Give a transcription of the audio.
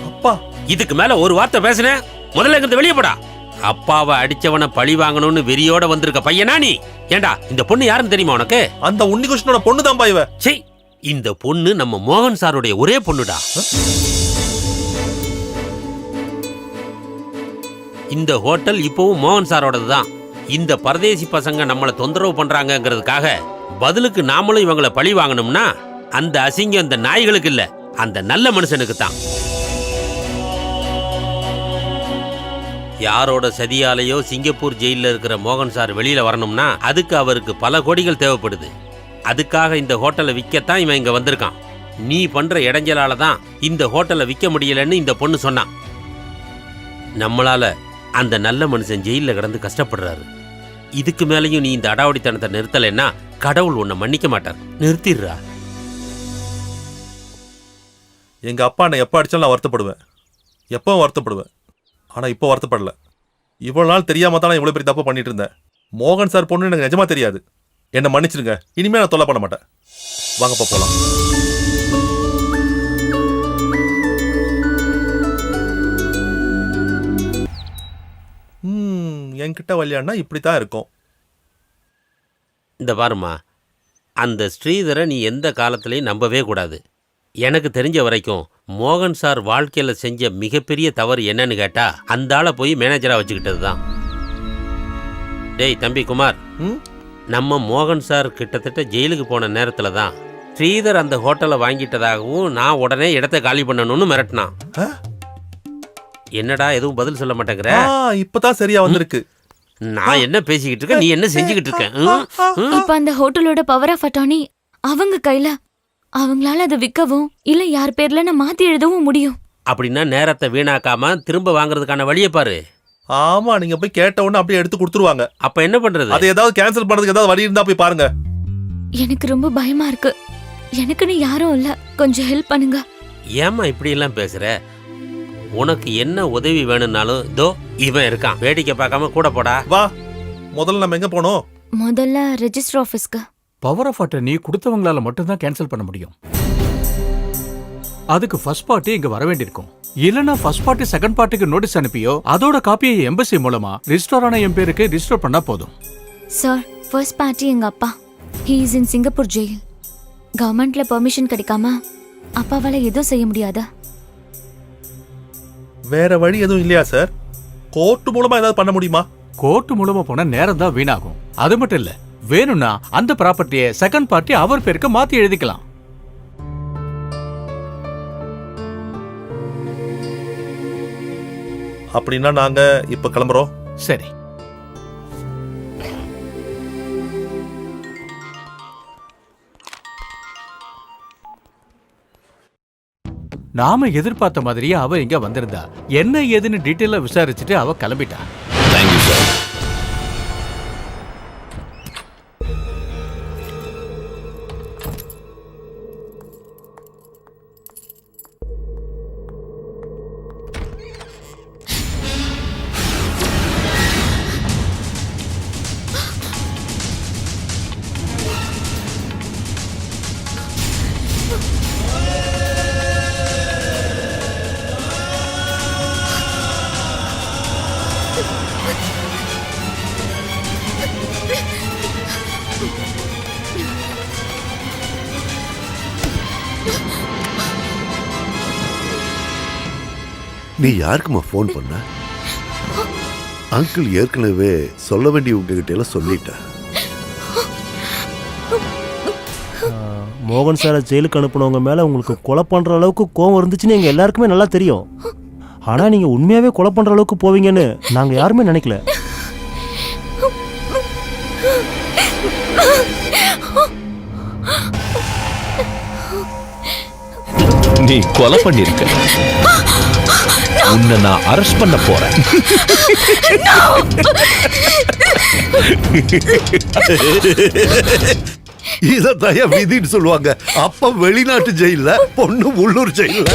அப்பா, இதுக்கு மேல ஒரு வார்த்தை பேசுன முதல்ல இங்கிருந்து வெளியே போடா. அப்பாவை அடிச்சவனை பழி வாங்கணும்னு வெறியோட வந்திருக்க பையனா நீ? ஏண்டா இந்த பொண்ணு யாருன்னு தெரியுமா உனக்கு? அந்த உன்னிகிருஷ்ணனோட பொண்ணு தான்பா இவ. சே, இந்த பொண்ணு நம்ம மோகன் சாருடைய ஒரே பொண்ணுடா. இந்த ஹோட்டல் இப்பவும் மோகன் சாரோடது தான். இந்த பரதேசி பசங்க நம்மளை தொந்தரவு பண்றாங்கிறதுக்காக பதிலுக்கு நாமளும் இவங்களை பழி வாங்கணும்னா அந்த அசிங்கம் அந்த நாய்களுக்கு இல்ல, அந்த நல்ல மனுஷனுக்கு தான். யாரோட சதியாலேயோ சிங்கப்பூர் ஜெயில இருக்கிற மோகன் சார் வெளியில வரணும்னா அதுக்கு அவருக்கு பல கோடிகள் தேவைப்படுது. அதுக்காக இந்த ஹோட்டலை விற்கத்தான் இவன் இங்க வந்திருக்கான். நீ பண்ற இடைஞ்சலால தான் இந்த ஹோட்டலை விற்க முடியலன்னு இந்த பொண்ணு சொன்னான். நம்மளால அந்த நல்ல மனுஷன் ஜெயில கிடந்து கஷ்டப்படுறாரு. இதுக்கு மேலையும் நீ இந்த அடாவடித்தனத்தை நிறுத்தலைன்னா கடவுள் உன்னை மன்னிக்க மாட்டார். நிறுத்திடுறா. எங்க அப்பா என்னை எப்போ அடிச்சாலும் நான் வருத்தப்படுவேன், எப்பவும் வருத்தப்படுவேன். ஆனா இப்போ வருத்தப்படல. இவ்வளவு நாள் தெரியாம தான் நான் இவ்வளவு பெரிய தப்பு பண்ணிட்டு இருந்தேன். மோகன் சார் பொண்ணு எனக்கு நிஜமா தெரியாது. என்னை மன்னிச்சிருங்க. இனிமே நான் தொல்லை பண்ண மாட்டேன். வாங்கப்பா போலாம். என்கிட்ட வழியானா இப்படித்தான் இருக்கும். இந்த பாருமா, அந்த ஸ்ரீதரை நீ எந்த காலத்திலையும் நம்பவே கூடாது. எனக்கு தெரிஞ்ச வரைக்கும் மோகன் சார் வாழ்க்கையில் செஞ்ச மிகப்பெரிய தவறு என்னன்னு கேட்டா அந்த ஆளை போய் மேனேஜரா வச்சுக்கிட்டது தான். டேய் தம்பி குமார், நம்ம மோகன் சார் கிட்டத்தட்ட ஜெயிலுக்கு போன நேரத்தில் தான் ஸ்ரீதர் அந்த ஹோட்டலை வாங்கிட்டதாகவும் நான் உடனே இடத்த காலி பண்ணணும்னு மிரட்டினான். என்னடா எதுவும் பதில் சொல்ல மாட்டேங்கிற? இப்பதான் சரியா வந்திருக்கு. நான் என்ன பேசிக்கிட்டு இருக்கேன், நீ என்ன செஞ்சுக்கிட்டு இருக்க? இப்ப அந்த ஹோட்டலோட பவர் ஆஃப் அட்டார்னி அவங்க கையில. அவங்களால அதை விற்கவும் இல்ல யார் பேர்ல நான் மாத்தி எழுதவும் முடியும். அப்படின்னா நேரத்தை வீணாக்காம திரும்ப வாங்குறதுக்கான வழியை பாரு. ஆமா, நீங்க போய் கேட்ட உடனே அப்படியே எடுத்து கொடுத்துருவாங்க. அப்ப என்ன பண்றது? அதை ஏதாவது கேன்சல் பண்றதுக்கு ஏதாவது வழி இருந்தா போய் பாருங்க. எனக்கு ரொம்ப பயமா இருக்கு. எனக்குன்னு யாரும் இல்ல, கொஞ்சம் ஹெல்ப் பண்ணுங்க. ஏமா இப்படி எல்லாம் பேசுற? உனக்கு என்ன உதவி வேணும்னாலும் இதோ இவன் இருக்கான். வேடிக்கை பார்க்காம கூட போடா. வா, முதல்ல நம்ம எங்க போனோம்? முதல்ல ரெஜிஸ்டர் ஆபீஸ்க்கு. பவர் ஆஃப் அட்டர்னி கொடுத்தவங்களால மட்டும்தான் கேன்சல் பண்ண முடியும். அதுக்கு ஃபர்ஸ்ட் பார்ட்டி இங்க வர வேண்டியிருக்கும். இல்லனா ஃபர்ஸ்ட் பார்ட்டி செகண்ட் பார்ட்டிக்கு நோட்டீஸ் அனுப்பியோ அதோட காப்பியை எம்பசி மூலமா ரிஜிஸ்டர் ஆன என் பேருக்கு ரிஜிஸ்டர் பண்ணா போதும். சார், ஃபர்ஸ்ட் பார்ட்டி எங்க அப்பா. He is in Singapore jail. கவர்மெண்ட்ல பெர்மிஷன் கிடைக்காம அப்பாவால எதுவும் செய்ய முடியாதா? வேற வழி எதுவும் இல்லையா சார்? கோர்ட் மூலமா ஏதாவது பண்ண முடியுமா? கோர்ட் மூலமா போனா நேரம் தான் வீணாகும். அது மட்டும் இல்ல, வேணும்னா அந்த ப்ராப்பர்ட்டியை செகண்ட் பார்ட்டி அவர் பேருக்கு மாத்தி எழுதிக்கலாம். அப்படின்னா நாங்க இப்ப கிளம்புறோம். சரி. நாம எதிர்பார்த்த மாதிரியே அவ இங்க வந்திருந்தா. என்ன ஏதுன்னு டீட்டெயிலா விசாரிச்சுட்டு அவ கிளம்பிட்டா. Thank you sir. நீ யாருக்குமா ஃபோன் பண்ண? அங்கிள் ஏற்கனவே சொல்ல வேண்டிய உங்ககிட்ட எல்லாம் சொல்லிட்டேன். மோகன் சாரை ஜெயிலுக்கு அனுப்புனவங்க மேலே உங்களுக்கு கொலை பண்ணுற அளவுக்கு கோவம் இருந்துச்சுன்னு எங்கள் எல்லாருக்குமே நல்லா தெரியும். ஆனால் நீங்கள் உண்மையாகவே கொலை பண்ணுற அளவுக்கு போவீங்கன்னு நாங்கள் யாருமே நினைக்கல. நீ கொலை பண்ணிருக்க. உன்னை நான் அரெஸ்ட் பண்ண போறேன். இதத்தையா விதின்னு சொல்லுவாங்க. அப்ப வெளிநாட்டு ஜெயில, பொண்ணு உள்ளூர் ஜெயில.